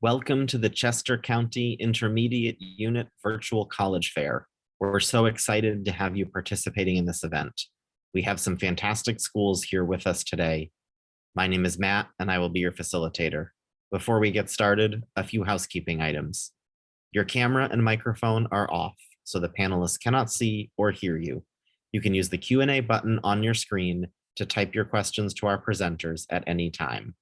Welcome to the Chester County Intermediate Unit Virtual College Fair. We're so excited to have you participating in this event. We have some fantastic schools here with us today. My name is Matt, and I will be your facilitator. Before we get started, a few housekeeping items. Your camera and microphone are off, so the panelists cannot see or hear you. You can use the Q&A button on your screen to type your questions to our presenters at any time.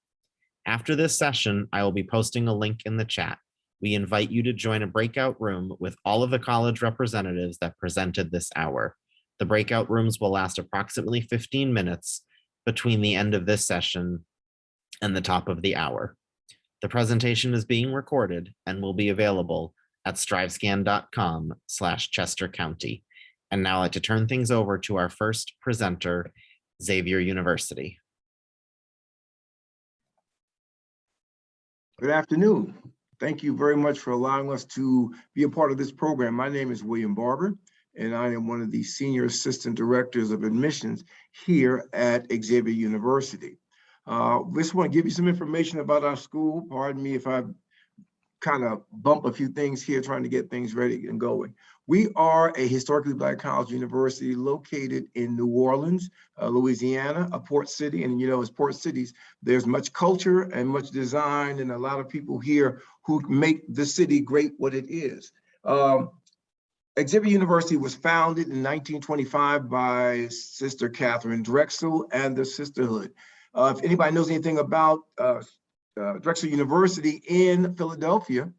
After this session, I will be posting a link in the chat. We invite you to join a breakout room with all of the college representatives that presented this hour. The breakout rooms will last approximately 15 minutes between the end of this session and the top of the hour. The presentation is being recorded and will be available at strivescan.com/Chester County. And now I'd like to turn things over to our first presenter, Xavier University. Good afternoon. Thank you very much for allowing us to be a part of this program. My name is William Barber, and I am one of the Senior Assistant Directors of Admissions here at Xavier University. Just want to give you some information about our school. Pardon me if I kind of bump a few things here trying to get things ready and going. We are a historically Black college university located in New Orleans, Louisiana, a port city. And you know, as port cities, there's much culture and much design and a lot of people here who make the city great what it is. Xavier University was founded in 1925 by Sister Catherine Drexel and the Sisterhood. If anybody knows anything about Drexel University in Philadelphia,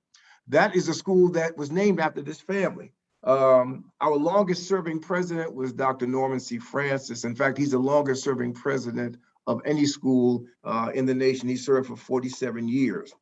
that is a school that was named after this family. Our longest serving president was Dr. Norman C. Francis. In fact, he's the longest serving president of any school in the nation. He served for 47 years.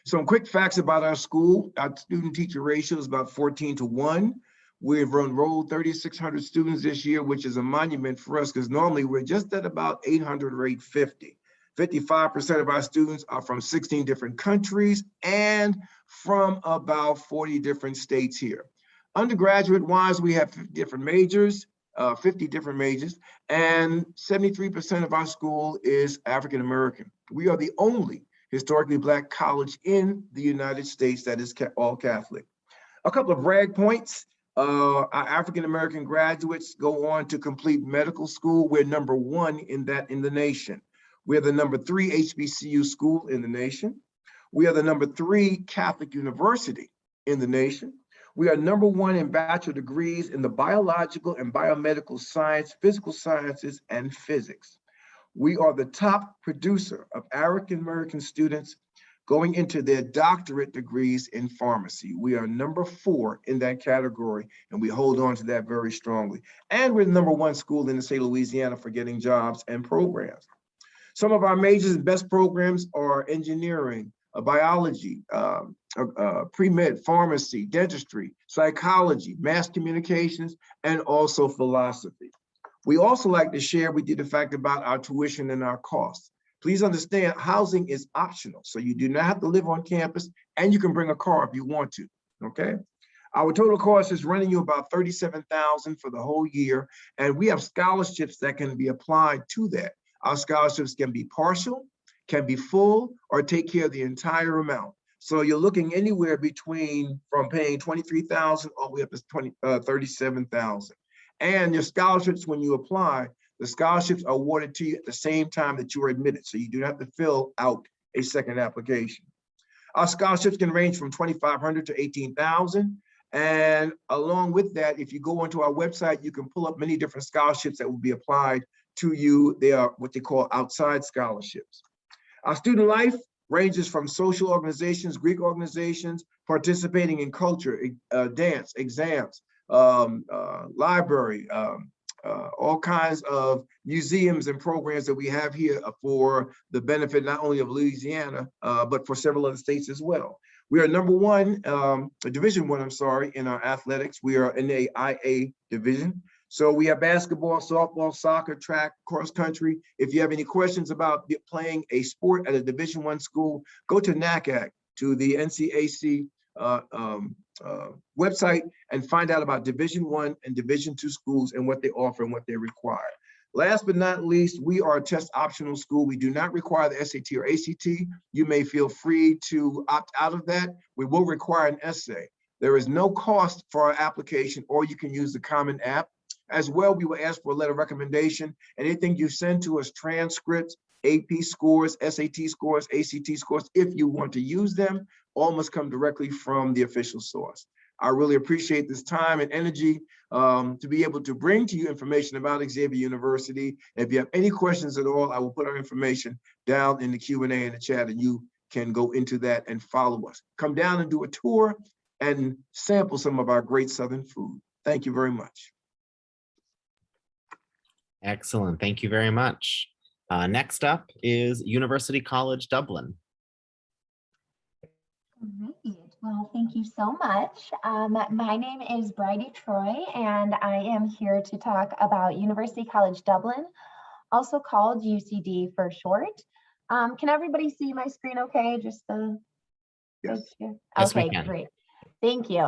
Some quick facts about our school. Our student teacher ratio is about 14:1. We've enrolled 3,600 students this year, which is a monument for us because normally we're just at about 800 or 850. 55% of our students are from 16 different countries and from about 40 different states here. Undergraduate-wise, we have 50 different majors, and 73% of our school is African-American. We are the only historically Black college in the United States that is all Catholic. A couple of brag points. Our African-American graduates go on to complete medical school. We're #1 in the nation. We're the #3 HBCU school in the nation. We are the #3 Catholic university in the nation. We are #1 in bachelor degrees in the biological and biomedical science, physical sciences, and physics. We are the top producer of African-American students going into their doctorate degrees in pharmacy. We are #4 in that category, and we hold on to that very strongly. And we're the #1 school in the state of Louisiana for getting jobs and programs. Some of our majors and best programs are engineering, biology, pre-med, pharmacy, dentistry, psychology, mass communications, and also philosophy. We also like to share with you the fact about our tuition and our costs. Please understand, housing is optional, so you do not have to live on campus, and you can bring a car if you want to, okay? Our total cost is running you about $37,000 for the whole year, and we have scholarships that can be applied to that. Our scholarships can be partial, can be full, or take care of the entire amount. So you're looking anywhere from paying $23,000 all the way up to $37,000. And your scholarships, when you apply, the scholarships are awarded to you at the same time that you are admitted. So you do not have to fill out a second application. Our scholarships can range from $2,500 to $18,000. And along with that, if you go onto our website, you can pull up many different scholarships that will be applied to you. They are what they call outside scholarships. Our student life ranges from social organizations, Greek organizations, participating in culture, dance, exams, library, all kinds of museums and programs that we have here for the benefit not only of Louisiana, but for several other states as well. We are #1, Division I, I'm sorry, in our athletics. We are in the IA division. So we have basketball, softball, soccer, track, cross country. If you have any questions about playing a sport at a Division I school, go to NACAC, to the NCAC website, and find out about Division I and Division II schools and what they offer and what they require. Last but not least, we are a test optional school. We do not require the SAT or ACT. You may feel free to opt out of that. We will require an essay. There is no cost for our application, or you can use the Common App. As well, we will ask for a letter of recommendation. Anything you send to us, transcripts, AP scores, SAT scores, ACT scores, if you want to use them, all must come directly from the official source. I really appreciate this time and energy to be able to bring to you information about Xavier University. If you have any questions at all, I will put our information down in the Q&A in the chat, and you can go into that and follow us. Come down and do a tour and sample some of our great Southern food. Thank you very much. Excellent. Thank you very much. Next up is University College Dublin. Great. Well, thank you so much. My name is Bridie Troy, and I am here to talk about University College Dublin, also called UCD for short. Can everybody see my screen okay? Just the Yes. Yes, we okay, can. great. Thank you.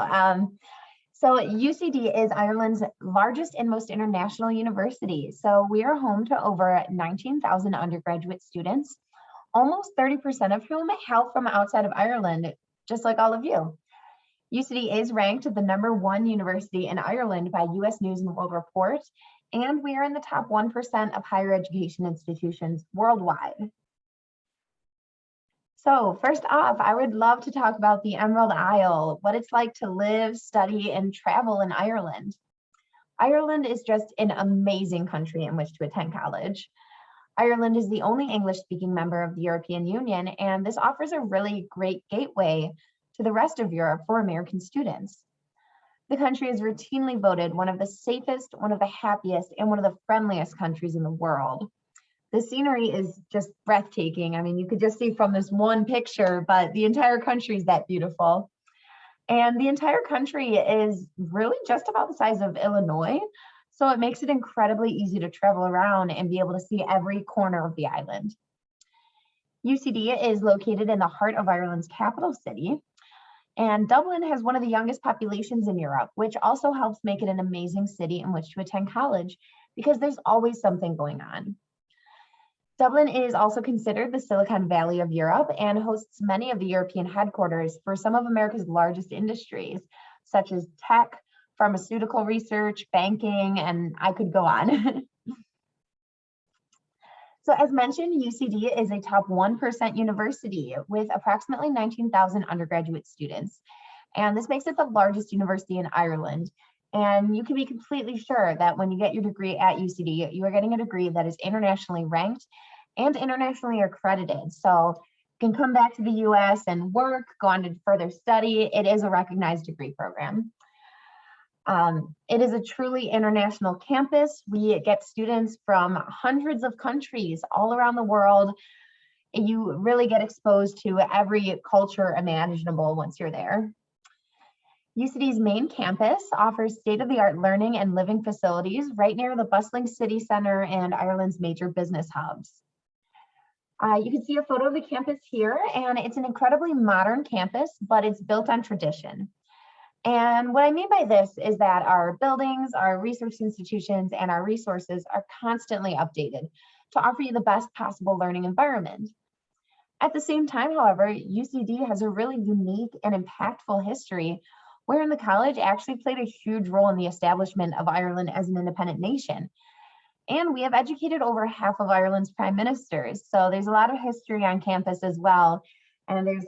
So UCD is Ireland's largest and most international university. So we are home to over 19,000 undergraduate students, almost 30% of whom hail from outside of Ireland, just like all of you. UCD is ranked the #1 university in Ireland by US News and World Report, and we are in the top 1% of higher education institutions worldwide. So first off, I would love to talk about the Emerald Isle, what it's like to live, study, and travel in Ireland. Ireland is just an amazing country in which to attend college. Ireland is the only English-speaking member of the European Union, and this offers a really great gateway to the rest of Europe for American students. The country is routinely voted one of the safest, one of the happiest, and one of the friendliest countries in the world. The scenery is just breathtaking. I mean, you could just see from this one picture, but the entire country is that beautiful. And the entire country is really just about the size of Illinois. So it makes it incredibly easy to travel around and be able to see every corner of the island. UCD is located in the heart of Ireland's capital city. And Dublin has one of the youngest populations in Europe, which also helps make it an amazing city in which to attend college because there's always something going on. Dublin is also considered the Silicon Valley of Europe and hosts many of the European headquarters for some of America's largest industries, such as tech, pharmaceutical research, banking, and I could go on. So as mentioned, UCD is a top 1% university with approximately 19,000 undergraduate students. And this makes it the largest university in Ireland. And you can be completely sure that when you get your degree at UCD, you are getting a degree that is internationally ranked and internationally accredited. So you can come back to the US and work, go on to further study. It is a recognized degree program. It is a truly international campus. We get students from hundreds of countries all around the world. You really get exposed to every culture imaginable once you're there. UCD's main campus offers state-of-the-art learning and living facilities right near the bustling city center and Ireland's major business hubs. You can see a photo of the campus here, and it's an incredibly modern campus, but it's built on tradition. And what I mean by this is that our buildings, our research institutions, and our resources are constantly updated to offer you the best possible learning environment. At the same time, however, UCD has a really unique and impactful history wherein the college actually played a huge role in the establishment of Ireland as an independent nation. And we have educated over half of Ireland's prime ministers. So there's a lot of history on campus as well. And there's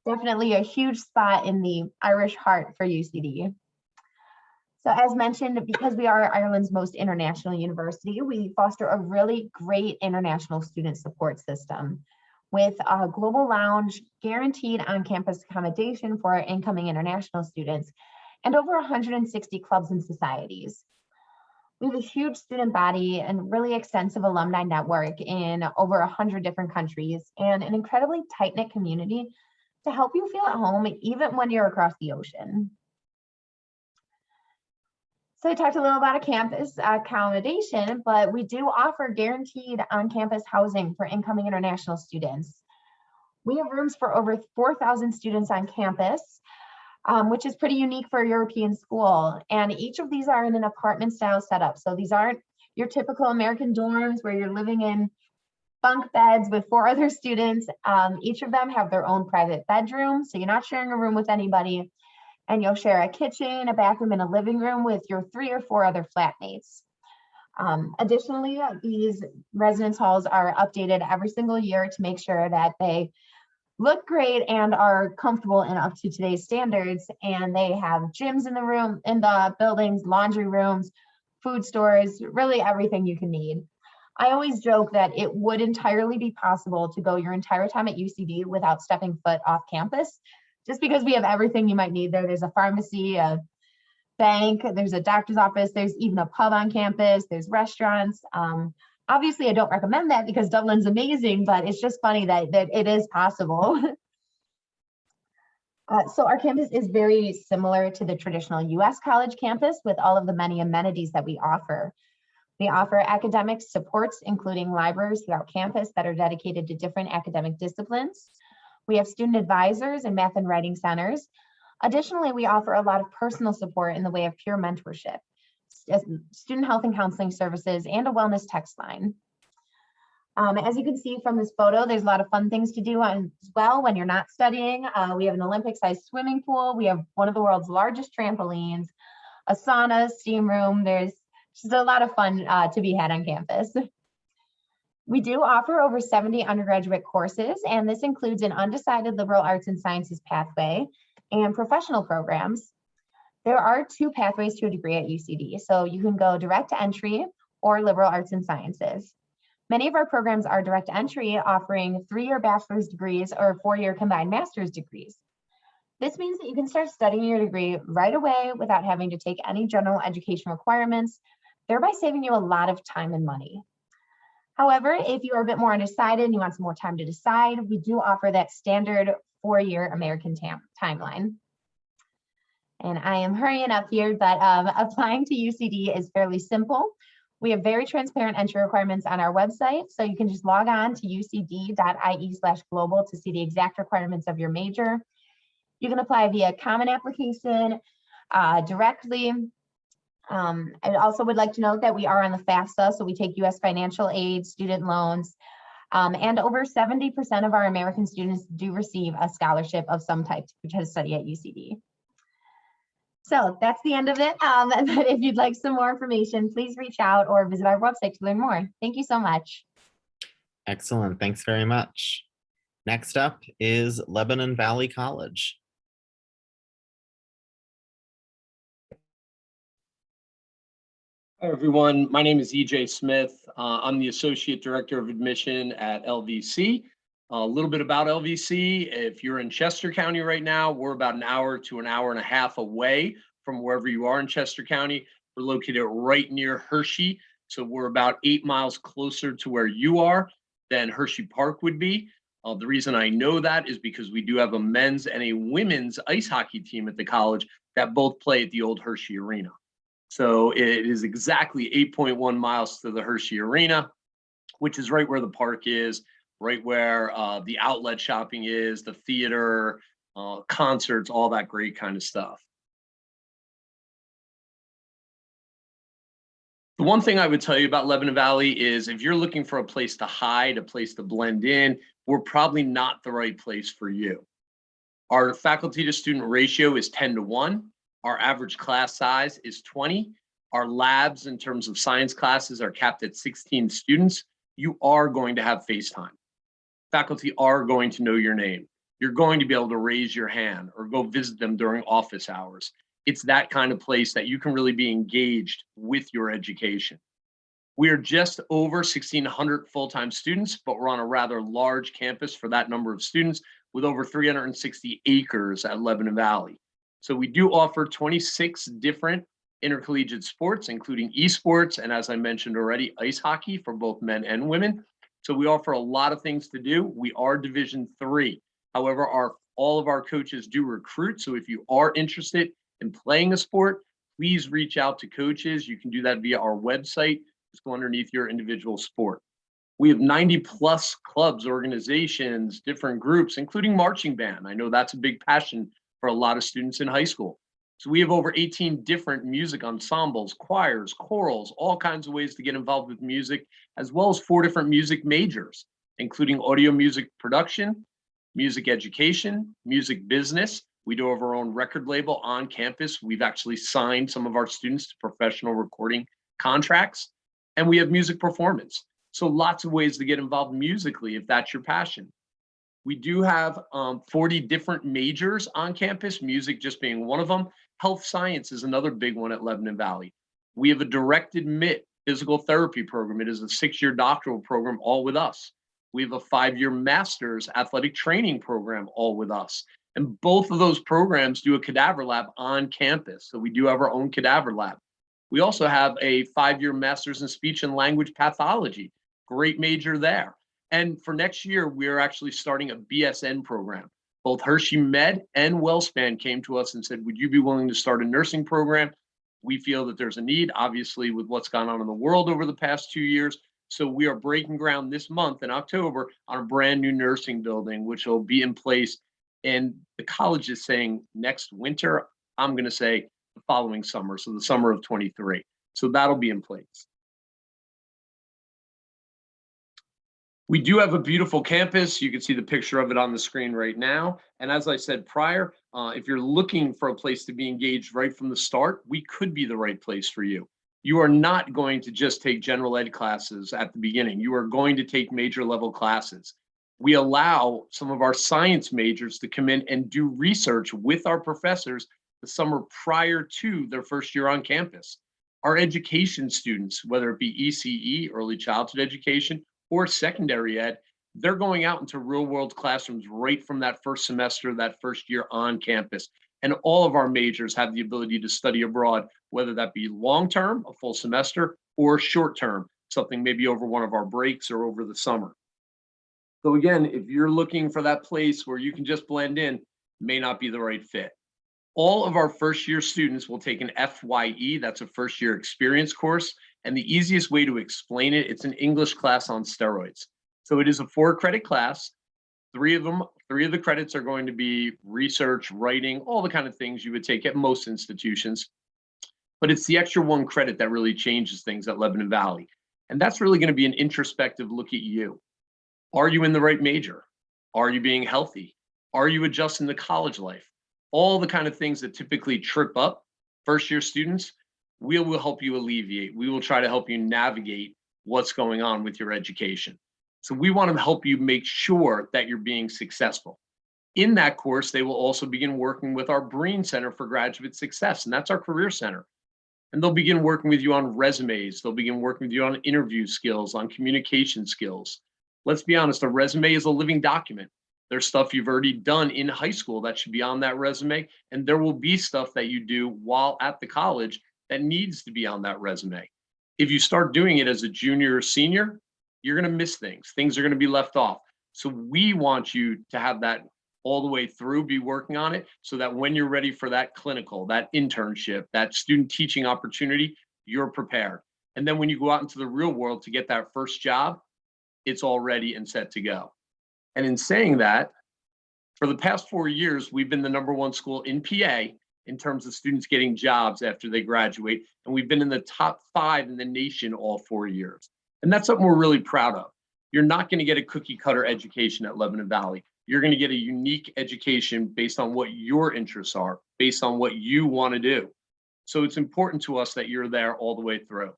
definitely a huge spot in the Irish heart for UCD. So as mentioned, because we are Ireland's most international university, we foster a really great international student support system with a global lounge, guaranteed on-campus accommodation for our incoming international students, and over 160 clubs and societies. We have a huge student body and really extensive alumni network in over 100 different countries and an incredibly tight-knit community to help you feel at home even when you're across the ocean. So I talked a little about a campus accommodation, but we do offer guaranteed on-campus housing for incoming international students. We have rooms for over 4,000 students on campus, which is pretty unique for a European school. And each of these are in an apartment style setup. So these aren't your typical American dorms where you're living in bunk beds with 4 other students. Each of them have their own private bedroom, so you're not sharing a room with anybody, and you'll share a kitchen, a bathroom, and a living room with your 3 or 4 other flatmates. Additionally, these residence halls are updated every single year to make sure that they look great and are comfortable and up to today's standards. And they have gyms in the buildings, laundry rooms, food stores, really everything you can need. I always joke that it would entirely be possible to go your entire time at UCD without stepping foot off campus, just because we have everything you might need there. There's a pharmacy, a bank, there's a doctor's office, there's even a pub on campus, there's restaurants. Obviously, I don't recommend that because Dublin's amazing, but it's just funny that it is possible. So our campus is very similar to the traditional US college campus with all of the many amenities that we offer. We offer academic supports, including libraries throughout campus that are dedicated to different academic disciplines. We have student advisors and math and writing centers. Additionally, we offer a lot of personal support in the way of peer mentorship, student health and counseling services, and a wellness text line. As you can see from this photo, there's a lot of fun things to do as well when you're not studying. We have an Olympic-sized swimming pool. We have one of the world's largest trampolines, a sauna, steam room. There's just a lot of fun to be had on campus. We do offer over 70 undergraduate courses, and this includes an undecided liberal arts and sciences pathway and professional programs. There are 2 pathways to a degree at UCD, so you can go direct entry or liberal arts and sciences. Many of our programs are direct entry, offering 3-year bachelor's degrees or 4-year combined master's degrees. This means that you can start studying your degree right away without having to take any general education requirements, thereby saving you a lot of time and money. However, if you are a bit more undecided and you want some more time to decide, we do offer that standard 4-year American timeline. And I am hurrying up here, but applying to UCD is fairly simple. We have very transparent entry requirements on our website, so you can just log on to ucd.ie/global to see the exact requirements of your major. You can apply via common application directly. I also would like to note that we are on the FAFSA, so we take U.S. financial aid, student loans, and over 70% of our American students do receive a scholarship of some type to study at UCD. So that's the end of it. But if you'd like some more information, please reach out or visit our website to learn more. Thank you so much. Excellent. Thanks very much. Next up is Lebanon Valley College. Hi, everyone. My name is EJ Smith. I'm the Associate Director of Admission at LVC. A little bit about LVC. If you're in Chester County right now, we're about an hour to an hour and a half away from wherever you are in Chester County. We're located right near Hershey. So we're about 8 miles closer to where you are than Hershey Park would be. The reason I know that is because we do have a men's and a women's ice hockey team at the college that both play at the old Hershey Arena. So it is exactly 8.1 miles to the Hershey Arena, which is right where the park is, right where the outlet shopping is, the theater, concerts, all that great kind of stuff. The one thing I would tell you about Lebanon Valley is if you're looking for a place to hide, a place to blend in, we're probably not the right place for you. Our faculty to student ratio is 10-1. Our average class size is 20. Our labs in terms of science classes are capped at 16 students. You are going to have face time. Faculty are going to know your name. You're going to be able to raise your hand or go visit them during office hours. It's that kind of place that you can really be engaged with your education. We are just over 1,600 full-time students, but we're on a rather large campus for that number of students with over 360 acres at Lebanon Valley. So we do offer 26 different intercollegiate sports, including esports, and as I mentioned already, ice hockey for both men and women. So we offer a lot of things to do. We are Division III. However, all of our coaches do recruit. So if you are interested in playing a sport, please reach out to coaches. You can do that via our website. Just go underneath your individual sport. We have 90 plus clubs, organizations, different groups, including marching band. I know that's a big passion for a lot of students in high school. So we have over 18 different music ensembles, choirs, chorals, all kinds of ways to get involved with music, as well as 4 different music majors, including audio music production, music education, music business. We do have our own record label on campus. We've actually signed some of our students to professional recording contracts, and we have music performance. So lots of ways to get involved musically if that's your passion. We do have 40 different majors on campus, music just being one of them. Health science is another big one at Lebanon Valley. We have a direct admit physical therapy program. It is a 6-year doctoral program, all with us. We have a 5-year master's athletic training program, all with us. And both of those programs do a cadaver lab on campus. So we do have our own cadaver lab. We also have a 5-year master's in speech and language pathology, great major there. And for next year, we're actually starting a BSN program. Both Hershey Med and WellSpan came to us and said, would you be willing to start a nursing program? We feel that there's a need, obviously, with what's gone on in the world over the past 2 years. So we are breaking ground this month in October on a brand new nursing building, which will be in place. And the college is saying next winter, I'm going to say the following summer, so the summer of 23. So that'll be in place. We do have a beautiful campus. You can see the picture of it on the screen right now. And as I said prior, if you're looking for a place to be engaged right from the start, we could be the right place for you. You are not going to just take general ed classes at the beginning. You are going to take major level classes. We allow some of our science majors to come in and do research with our professors the summer prior to their first year on campus. Our education students, whether it be ECE, early childhood education, or secondary ed, they're going out into real world classrooms right from that first semester, that first year on campus. And all of our majors have the ability to study abroad, whether that be long-term, a full semester, or short-term, something maybe over one of our breaks or over the summer. So again, if you're looking for that place where you can just blend in, may not be the right fit. All of our first year students will take an FYE, that's a first year experience course. And the easiest way to explain it, it's an English class on steroids. So it is a 4-credit class. 3 of the credits are going to be research, writing, all the kind of things you would take at most institutions. But it's the extra 1 credit that really changes things at Lebanon Valley. And that's really going to be an introspective look at you. Are you in the right major? Are you being healthy? Are you adjusting to college life? All the kind of things that typically trip up first year students, we will help you alleviate. We will try to help you navigate what's going on with your education. So we want to help you make sure that you're being successful. In that course, they will also begin working with our Breen Center for Graduate Success, and that's our career center. And they'll begin working with you on resumes. They'll begin working with you on interview skills, on communication skills. Let's be honest, a resume is a living document. There's stuff you've already done in high school that should be on that resume, and there will be stuff that you do while at the college that needs to be on that resume. If you start doing it as a junior or senior, you're going to miss things. Things are going to be left off. So we want you to have that all the way through, be working on it, so that when you're ready for that clinical, that internship, that student teaching opportunity, you're prepared. And then when you go out into the real world to get that first job, it's all ready and set to go. And in saying that, for the past 4 years, we've been the #1 school in PA in terms of students getting jobs after they graduate. And we've been in the top 5 in the nation all 4 years. And that's something we're really proud of. You're not going to get a cookie cutter education at Lebanon Valley. You're going to get a unique education based on what your interests are, based on what you want to do. So it's important to us that you're there all the way through.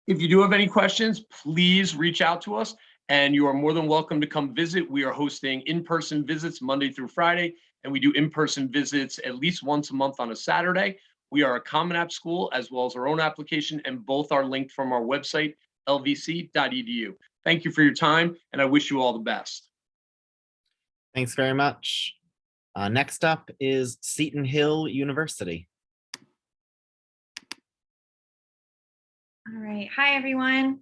If you do have any questions, please reach out to us, and you are more than welcome to come visit. We are hosting in-person visits Monday through Friday, and we do in-person visits at least once a month on a Saturday. We are a Common App school as well as our own application, and both are linked from our website, lvc.edu. Thank you for your time, and I wish you all the best. Thanks very much. Next up is Seton University. All right. Hi, everyone.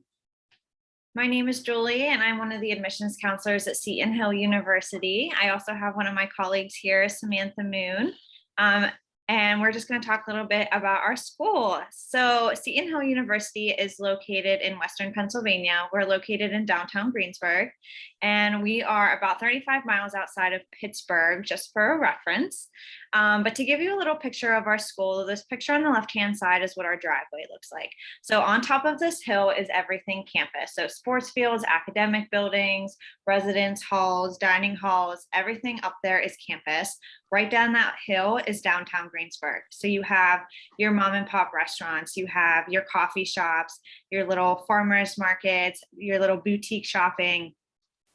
My name is Julie, and I'm one of the admissions counselors at Seton University. I also have one of my colleagues here, Samantha Moon. And we're just going to talk a little bit about our school. So Seton University is located in Western Pennsylvania. We're located in downtown Greensburg. And we are about 35 miles outside of Pittsburgh, just for a reference. But to give you a little picture of our school, this picture on the left-hand side is what our driveway looks like. So on top of this hill is everything campus. So sports fields, academic buildings, residence halls, dining halls, everything up there is campus. Right down that hill is downtown Greensburg. So you have your mom and pop restaurants, you have your coffee shops, your little farmers markets, your little boutique shopping.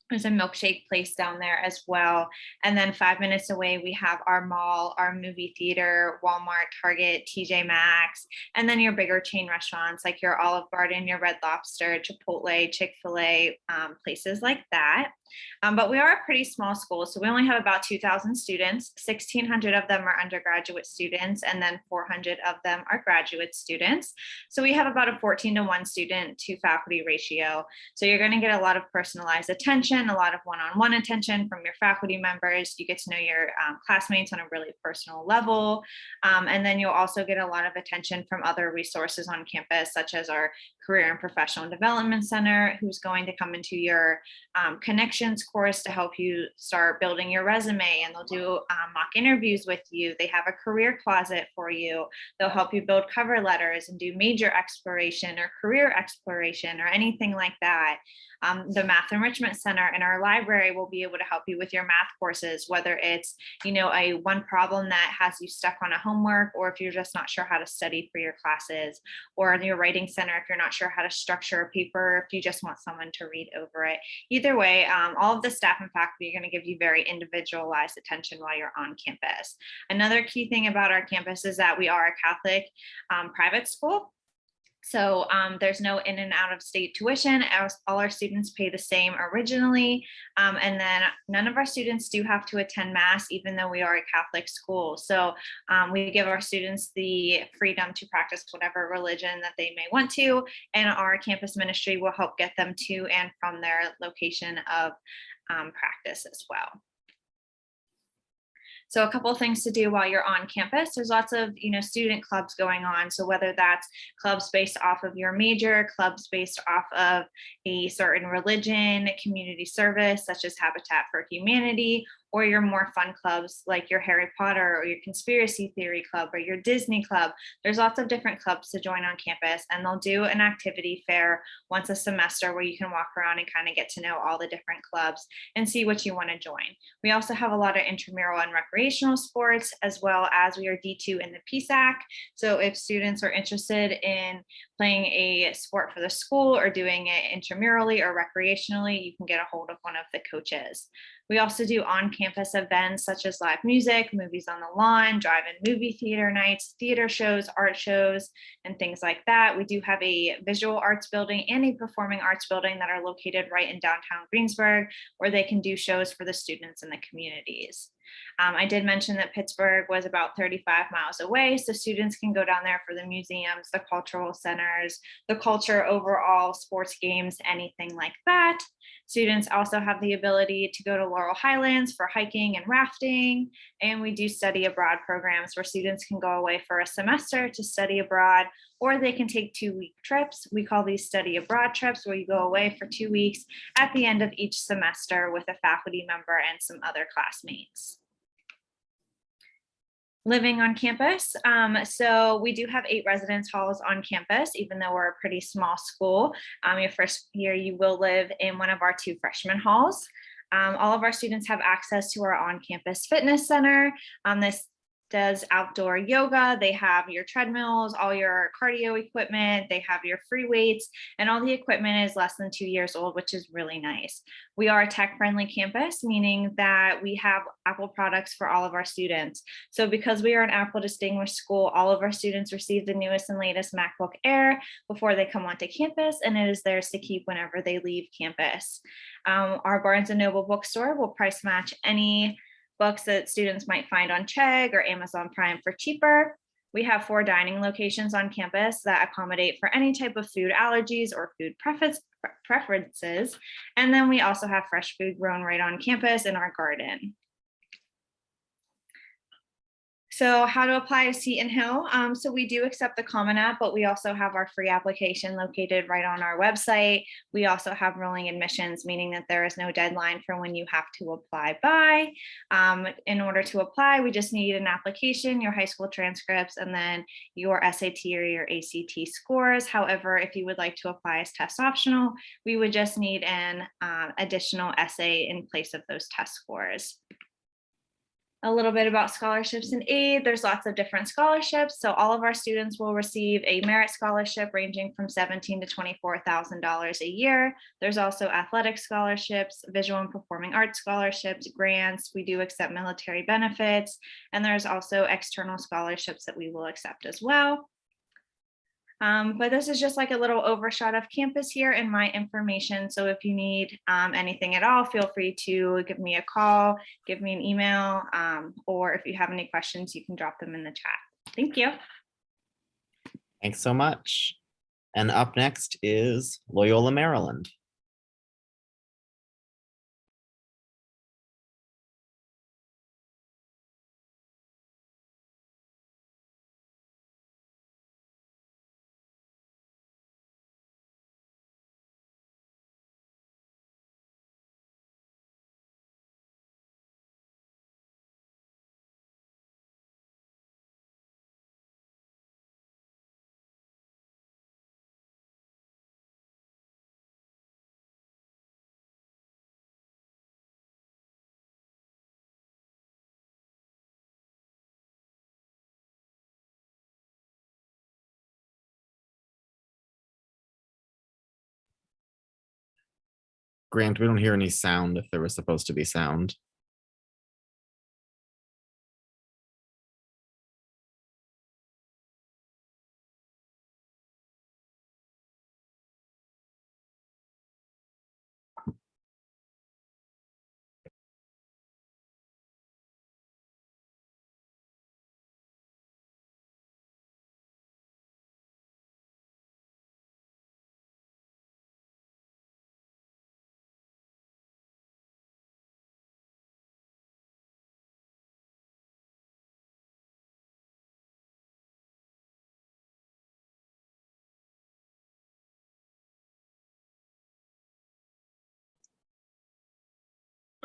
There's a milkshake place down there as well. And then 5 minutes away, we have our mall, our movie theater, Walmart, Target, TJ Maxx, and then your bigger chain restaurants like your Olive Garden, your Red Lobster, Chipotle, Chick-fil-A, places like that. But we are a pretty small school, so we only have about 2,000 students. 1,600 of them are undergraduate students, and then 400 of them are graduate students. So we have about a 14-to-1 student to faculty ratio. So you're going to get a lot of personalized attention, a lot of one-on-one attention from your faculty members. You get to know your classmates on a really personal level. And then you'll also get a lot of attention from other resources on campus, such as our Career and Professional Development Center, who's going to come into your connections course to help you start building your resume, and they'll do mock interviews with you. They have a career closet for you. They'll help you build cover letters and do major exploration or career exploration or anything like that. The Math Enrichment Center in our library will be able to help you with your math courses, whether it's, a one problem that has you stuck on a homework, or if you're just not sure how to study for your classes, or in your writing center, if you're not sure how to structure a paper, if you just want someone to read over it. Either way, all of the staff and faculty are going to give you very individualized attention while you're on campus. Another key thing about our campus is that we are a Catholic private school. So there's no in and out of state tuition. All our students pay the same originally. And then none of our students do have to attend Mass, even though we are a Catholic school. So we give our students the freedom to practice whatever religion that they may want to. And our campus ministry will help get them to and from their location of practice as well. So a couple of things to do while you're on campus. There's lots of, student clubs going on. So whether that's clubs based off of your major, clubs based off of a certain religion, community service, such as Habitat for Humanity, or your more fun clubs like your Harry Potter or your conspiracy theory club or your Disney club. There's lots of different clubs to join on campus, and they'll do an activity fair once a semester where you can walk around and kind of get to know all the different clubs and see what you want to join. We also have a lot of intramural and recreational sports, as well as we are D2 in the PSAC. So if students are interested in playing a sport for the school or doing it intramurally or recreationally, you can get a hold of one of the coaches. We also do on-campus events such as live music, movies on the lawn, drive-in movie theater nights, theater shows, art shows, and things like that. We do have a visual arts building and a performing arts building that are located right in downtown Greensburg, where they can do shows for the students in the communities. I did mention that Pittsburgh was about 35 miles away, so students can go down there for the museums, the cultural centers, the culture overall, sports games, anything like that. Students also have the ability to go to Laurel Highlands for hiking and rafting, and we do study abroad programs where students can go away for a semester to study abroad, or they can take 2-week trips. We call these study abroad trips, where you go away for 2 weeks at the end of each semester with a faculty member and some other classmates. Living on campus. So we do have 8 residence halls on campus, even though we're a pretty small school. Your first year, you will live in one of our 2 freshman halls. All of our students have access to our on-campus fitness center. This does outdoor yoga. They have your treadmills, all your cardio equipment. They have your free weights, and all the equipment is less than 2 years old, which is really nice. We are a tech-friendly campus, meaning that we have Apple products for all of our students. So because we are an Apple distinguished school, all of our students receive the newest and latest MacBook Air before they come onto campus, and it is theirs to keep whenever they leave campus. Our Barnes & Noble bookstore will price match any books that students might find on Chegg or Amazon Prime for cheaper. We have 4 dining locations on campus that accommodate for any type of food allergies or food preferences. And then we also have fresh food grown right on campus in our garden. So how to apply to Seton Hill. So we do accept the Common App, but we also have our free application located right on our website. We also have rolling admissions, meaning that there is no deadline for when you have to apply by. In order to apply, we just need an application, your high school transcripts, and then your SAT or your ACT scores. However, if you would like to apply as test optional, we would just need an additional essay in place of those test scores. A little bit about scholarships and aid. There's lots of different scholarships. So all of our students will receive a merit scholarship ranging from $17,000 to $24,000 a year. There's also athletic scholarships, visual and performing arts scholarships, grants. We do accept military benefits. And there's also external scholarships that we will accept as well. But this is just like a little overshot of campus here and my information. So if you need anything at all, feel free to give me a call, give me an email, or if you have any questions, you can drop them in the chat. Thank you. Thanks so much. And up next is Loyola Maryland. Grant, we don't hear any sound if there was supposed to be sound.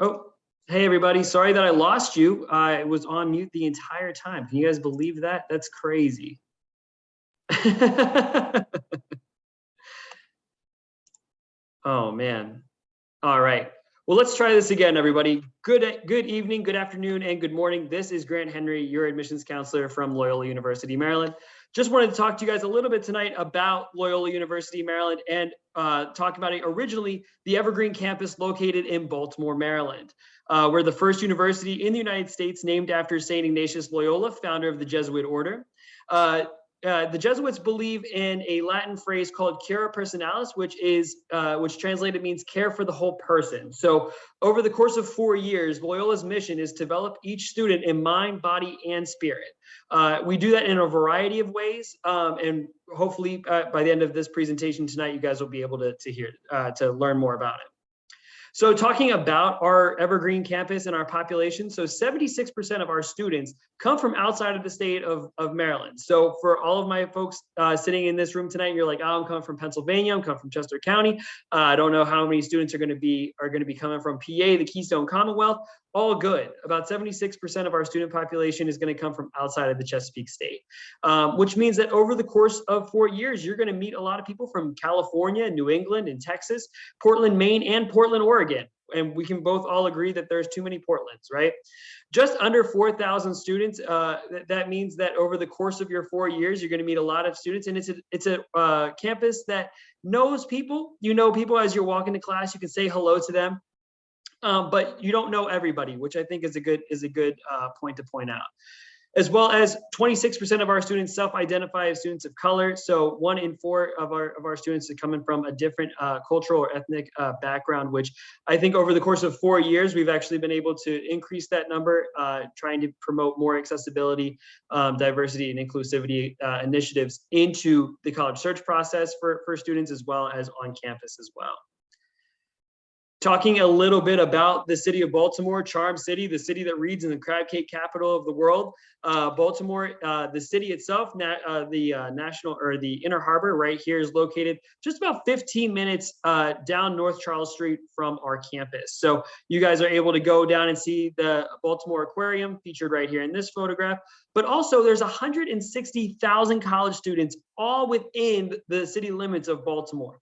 Oh, hey everybody, sorry that I lost you. I was on mute the entire time. Can you guys believe that? That's crazy. Oh man. All right. Well, let's try this again, everybody. Good evening, good afternoon, and good morning. This is Grant Henry, your admissions counselor from Loyola University, Maryland. Just wanted to talk to you guys a little bit tonight about Loyola University, Maryland, and talk about it originally, the Evergreen campus located in Baltimore, Maryland. We're the first university in the United States named after St. Ignatius Loyola, founder of the Jesuit order. The Jesuits believe in a Latin phrase called cura personalis, which translated means care for the whole person. So over the course of 4 years, Loyola's mission is to develop each student in mind, body, and spirit. We do that in a variety of ways, and hopefully by the end of this presentation tonight, you guys will be able to learn more about it. So talking about our Evergreen campus and our population, so 76% of our students come from outside of the state of Maryland. So for all of my folks sitting in this room tonight, you're like, oh, I'm coming from Pennsylvania, I'm coming from Chester County. I don't know how many students are going to be coming from PA, the Keystone Commonwealth. All good. About 76% of our student population is going to come from outside of the Chesapeake state, which means that over the course of 4 years, you're going to meet a lot of people from California, New England, and Texas, Portland, Maine, and Portland, Oregon. And we can both all agree that there's too many Portlands, right? Just under 4,000 students. That means that over the course of your 4 years, you're going to meet a lot of students, and it's a campus that knows people. You know people as you're walking to class. You can say hello to them. But you don't know everybody, which I think is a good point to point out. As well as 26% of our students self-identify as students of color. So 1 in 4 of our students are coming from a different cultural or ethnic background, which I think over the course of 4 years, we've actually been able to increase that number, trying to promote more accessibility, diversity, and inclusivity initiatives into the college search process for students, as well as on campus as well. Talking a little bit about the city of Baltimore, Charm City, the city that reads in the crab cake capital of the world. Baltimore, the city itself, the national or the Inner Harbor right here is located just about 15 minutes down North Charles Street from our campus. So you guys are able to go down and see the Baltimore Aquarium featured right here in this photograph. But also there's 160,000 college students all within the city limits of Baltimore.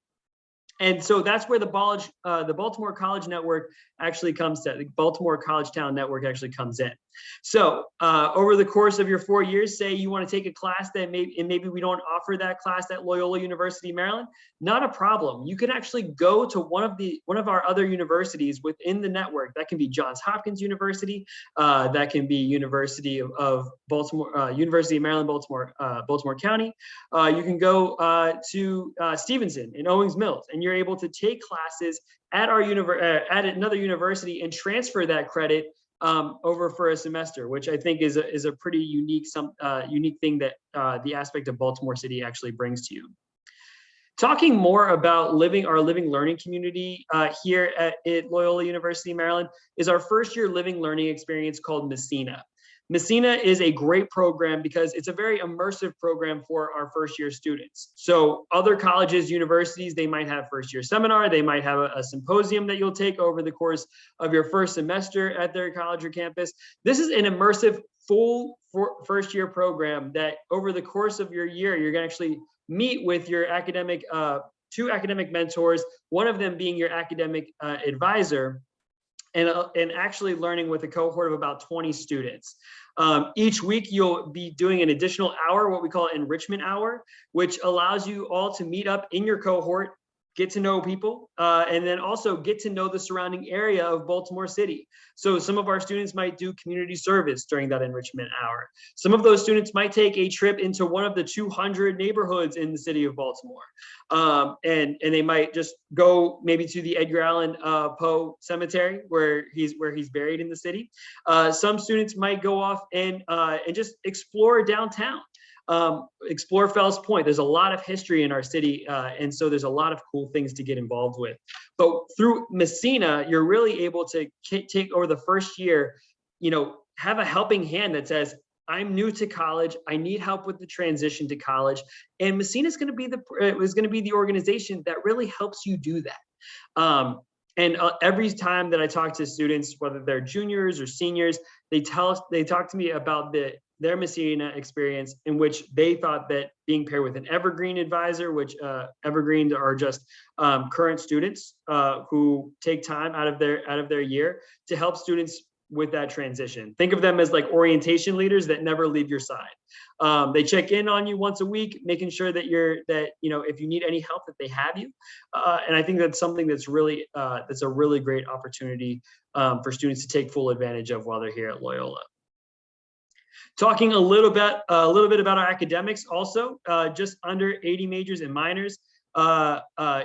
And so that's where the Baltimore College Network actually comes to, the Baltimore College Town Network actually comes in. So over the course of your 4 years, say you want to take a class that maybe we don't offer that class at Loyola University, Maryland, not a problem. You can actually go to one of our other universities within the network. That can be Johns Hopkins University, that can be University of Baltimore, University of Maryland, Baltimore County. You can go to Stevenson in Owings Mills, and you're able to take classes at at another university and transfer that credit over for a semester, which I think is a pretty unique thing that the aspect of Baltimore City actually brings to you. Talking more about our living learning community here at Loyola University, Maryland, is our first year living learning experience called Messina. Messina is a great program because it's a very immersive program for our first year students. So other colleges, universities, they might have first year seminar, they might have a symposium that you'll take over the course of your first semester at their college or campus. This is an immersive full first year program that over the course of your year, you're gonna actually meet with your academic, two academic mentors, one of them being your academic advisor, and actually learning with a cohort of about 20 students. Each week, you'll be doing an additional hour, what we call enrichment hour, which allows you all to meet up in your cohort, get to know people, and then also get to know the surrounding area of Baltimore City. So some of our students might do community service during that enrichment hour. Some of those students might take a trip into one of the 200 neighborhoods in the city of Baltimore. And they might just go maybe to the Edgar Allan Poe Cemetery where he's buried in the city. Some students might go off and just explore downtown. Explore Fells Point. There's a lot of history in our city, and so there's a lot of cool things to get involved with. But through Messina, you're really able to take over the first year, have a helping hand that says, I'm new to college. I need help with the transition to college. And Messina is going to be the organization that really helps you do that. And every time that I talk to students, whether they're juniors or seniors, they talk to me about their Messina experience, in which they thought that being paired with an evergreen advisor, which evergreens are just current students who take time out of their year to help students with that transition. Think of them as like orientation leaders that never leave your side. They check in on you once a week, making sure that if you need any help, that they have you. And I think that's something that's really that's a really great opportunity for students to take full advantage of while they're here at Loyola. Talking a little bit about our academics also, just under 80 majors and minors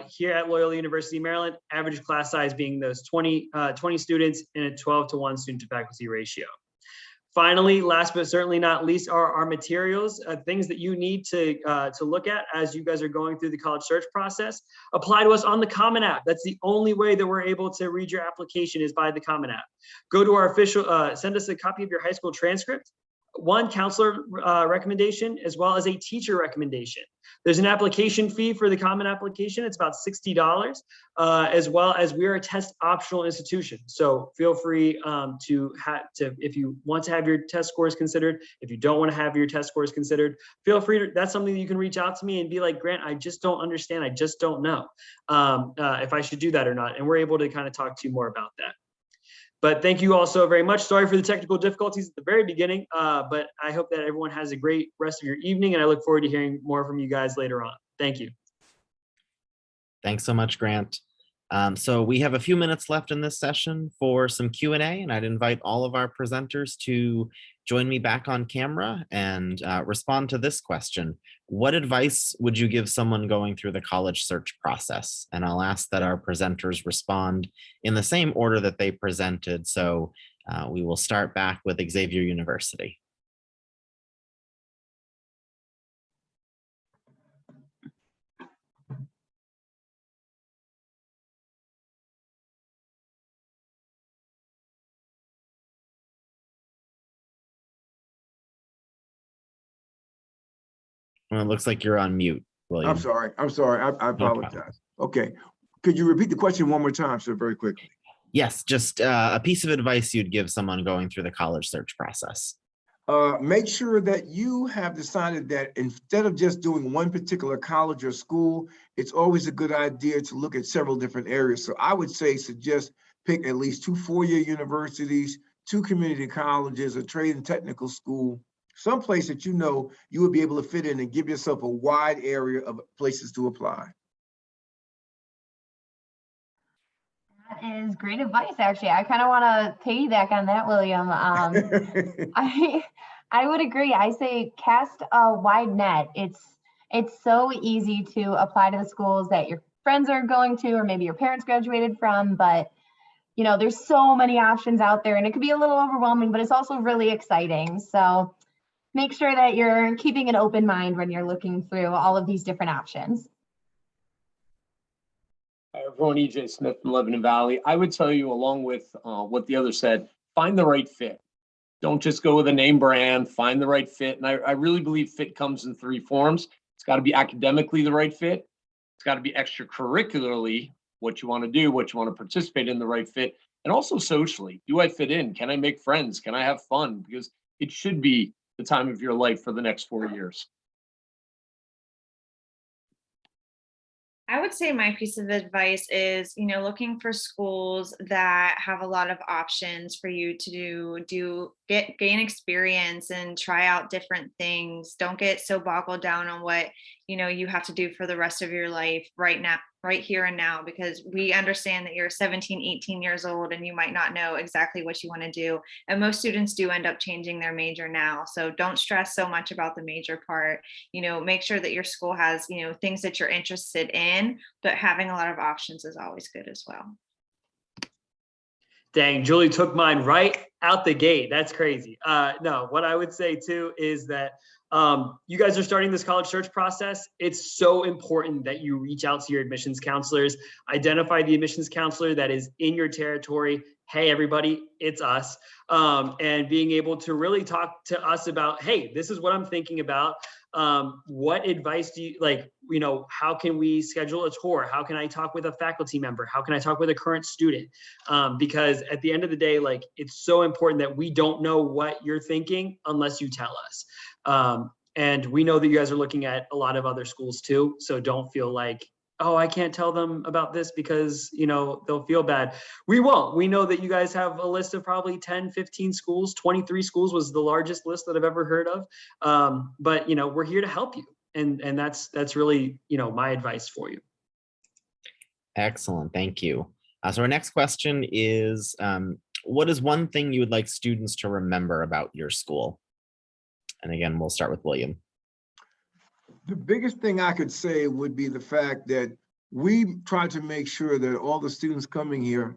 here at Loyola University, Maryland, average class size being those 20 students and a 12-to-1 student to faculty ratio. Finally, last but certainly not least, are our materials, things that you need to look at as you guys are going through the college search process. Apply to us on the Common App. That's the only way that we're able to read your application is by the Common App. Go to our official, send us a copy of your high school transcript, one counselor recommendation, as well as a teacher recommendation. There's an application fee for the Common Application. It's about $60, as well as we are a test optional institution. So feel free if you want to have your test scores considered, if you don't want to have your test scores considered, feel free that's something that you can reach out to me and be like, Grant, I just don't understand. I just don't know if I should do that or not. And we're able to kind of talk to you more about that. But thank you all so very much. Sorry for the technical difficulties at the very beginning, but I hope that everyone has a great rest of your evening, and I look forward to hearing more from you guys later on. Thank you. Thanks so much, Grant. So we have a few minutes left in this session for some Q&A, and I'd invite all of our presenters to join me back on camera and respond to this question. What advice would you give someone going through the college search process? And I'll ask that our presenters respond in the same order that they presented. So we will start back with Xavier University. Well, it looks like you're on mute, William. I'm sorry. I apologize. Okay. Could you repeat the question one more time, sir, very quickly? Yes, just a piece of advice you'd give someone going through the college search process. Make sure that you have decided that instead of just doing one particular college or school, it's always a good idea to look at several different areas. So I would say suggest pick at least 2 four-year universities, 2 community colleges, a trade and technical school, someplace that you know you would be able to fit in and give yourself a wide area of places to apply. That is great advice, actually. I kind of want to piggyback on that, William. I would agree. I say cast a wide net. It's so easy to apply to the schools that your friends are going to, or maybe your parents graduated from, but you know, there's so many options out there and it could be a little overwhelming, but it's also really exciting. So make sure that you're keeping an open mind when you're looking through all of these different options. Hi, everyone, EJ Smith from Lebanon Valley. I would tell you, along with what the other said, find the right fit. Don't just go with a name brand, find the right fit. And I really believe fit comes in 3 forms. It's got to be academically the right fit. It's got to be extracurricularly what you want to do, what you want to participate in, the right fit. And also socially, do I fit in? Can I make friends? Can I have fun? Because it should be the time of your life for the next 4 years. I would say my piece of advice is, you know, looking for schools that have a lot of options for you to gain experience and try out different things. Don't get so boggled down on what, you know, you have to do for the rest of your life right now, right here and now, because we understand that you're 17, 18 years old and you might not know exactly what you want to do. And most students do end up changing their major now. So don't stress so much about the major part. You know, make sure that your school has, you know, things that you're interested in, but having a lot of options is always good as well. Dang, Julie took mine right out the gate. That's crazy. No, what I would say too is that you guys are starting this college search process. It's so important that you reach out to your admissions counselors, identify the admissions counselor that is in your territory. Hey, everybody, it's us. And being able to really talk to us about, hey, this is what I'm thinking about. What advice do you like, you know, how can we schedule a tour? How can I talk with a faculty member? How can I talk with a current student? Because at the end of the day, like, it's so important that we don't know what you're thinking unless you tell us. And we know that you guys are looking at a lot of other schools too. So don't feel like, oh, I can't tell them about this because, you know, they'll feel bad. We won't. We know that you guys have a list of probably 10, 15 schools. 23 schools was the largest list that I've ever heard of. But, you know, we're here to help you. And that's really, you know, my advice for you. Excellent. Thank you. So our next question is, what is one thing you would like students to remember about your school? And again, we'll start with William. The biggest thing I could say would be the fact that we try to make sure that all the students coming here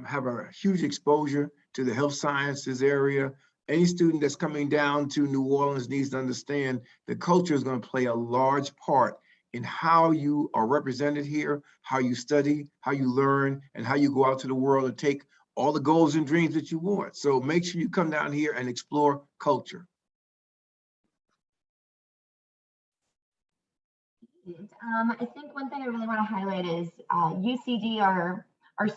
have a huge exposure to the health sciences area. Any student that's coming down to New Orleans needs to understand the culture is going to play a large part in how you are represented here, how you study, how you learn, and how you go out to the world and take all the goals and dreams that you want. So make sure you come down here and explore culture. I think one thing I really want to highlight is UCD, our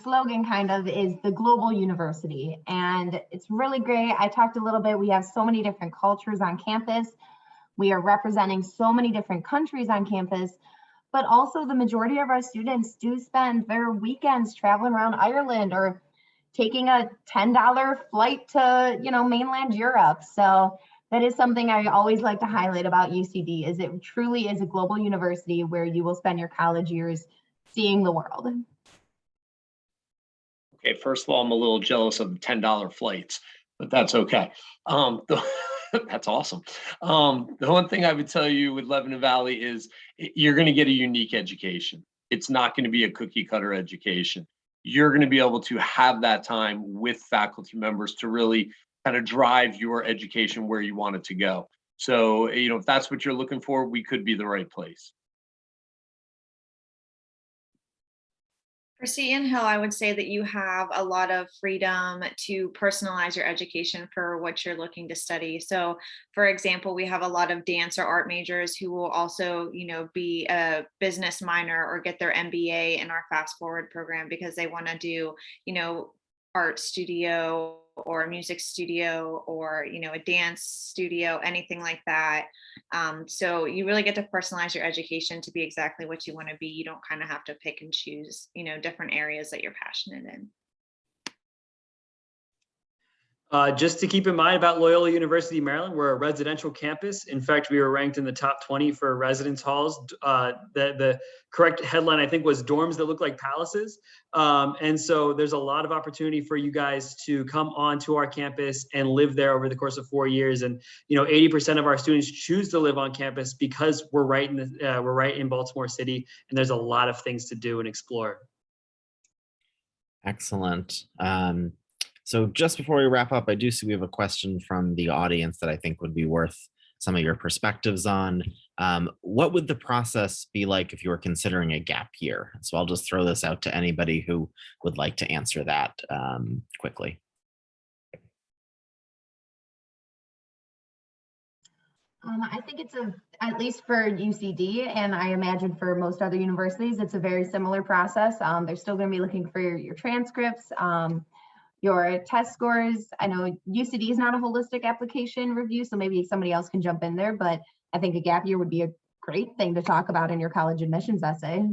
slogan kind of is the global university. And it's really great. I talked a little bit, we have so many different cultures on campus. We are representing so many different countries on campus, but also the majority of our students do spend their weekends traveling around Ireland or taking a $10 flight to, you know, mainland Europe. So that is something I always like to highlight about UCD, is it truly is a global university where you will spend your college years seeing the world. Okay, first of all, I'm a little jealous of the $10 flights, but that's okay. That's awesome. The one thing I would tell you with Lebanon Valley is you're going to get a unique education. It's not going to be a cookie cutter education. You're going to be able to have that time with faculty members to really kind of drive your education where you want it to go. So, you know, if that's what you're looking for, we could be the right place. For Seton Hill, I would say that you have a lot of freedom to personalize your education for what you're looking to study. So, for example, we have a lot of dance or art majors who will also, be a business minor or get their MBA in our Fast Forward program because they want to do, art studio or music studio or a dance studio, anything like that. So you really get to personalize your education to be exactly what you want to be. You don't kind of have to pick and choose different areas that you're passionate in. Just to keep in mind about Loyola University, Maryland, we're a residential campus. In fact, we were ranked in the top 20 for residence halls. The correct headline, I think, was dorms that look like palaces. And so there's a lot of opportunity for you guys to come onto our campus and live there over the course of 4 years. And 80% of our students choose to live on campus because we're right in Baltimore City, and there's a lot of things to do and explore. Excellent. So just before we wrap up, I do see we have a question from the audience that I think would be worth some of your perspectives on. What would the process be like if you were considering a gap year? So I'll just throw this out to anybody who would like to answer that quickly. I think it's at least for UCD, and I imagine for most other universities, it's a very similar process. They're still going to be looking for your transcripts, your test scores. I know UCD is not a holistic application review, so maybe somebody else can jump in there, but I think a gap year would be a great thing to talk about in your college admissions essay.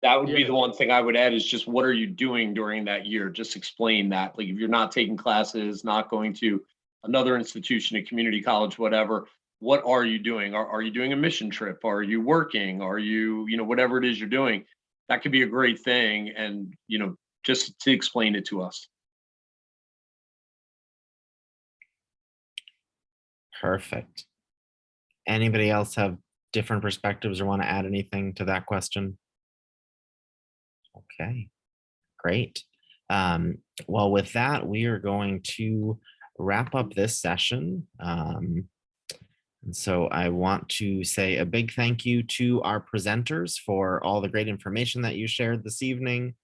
That would be the one thing I would add is just what are you doing during that year? Just explain that. Like if you're not taking classes, not going to another institution, a community college, whatever, what are you doing? Are you doing a mission trip? Are you working? Are you, whatever it is you're doing? That could be a great thing. And, just to explain it to us. Perfect. Anybody else have different perspectives or want to add anything to that question? Okay, great. Well, with that, we are going to wrap up this session. And so I want to say a big thank you to our presenters for all the great information that you shared this evening.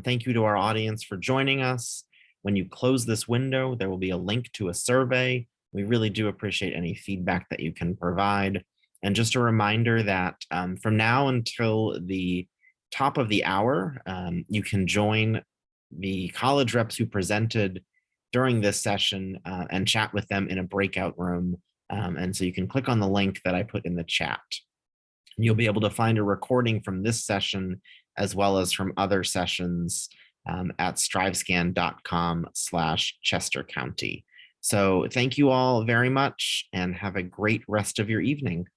Thank you to our audience for joining us. When you close this window, there will be a link to a survey. We really do appreciate any feedback that you can provide. And just a reminder that from now until the top of the hour, you can join the college reps who presented during this session and chat with them in a breakout room. And so you can click on the link that I put in the chat. You'll be able to find a recording from this session as well as from other sessions at strivescan.com/Chester County. So thank you all very much and have a great rest of your evening.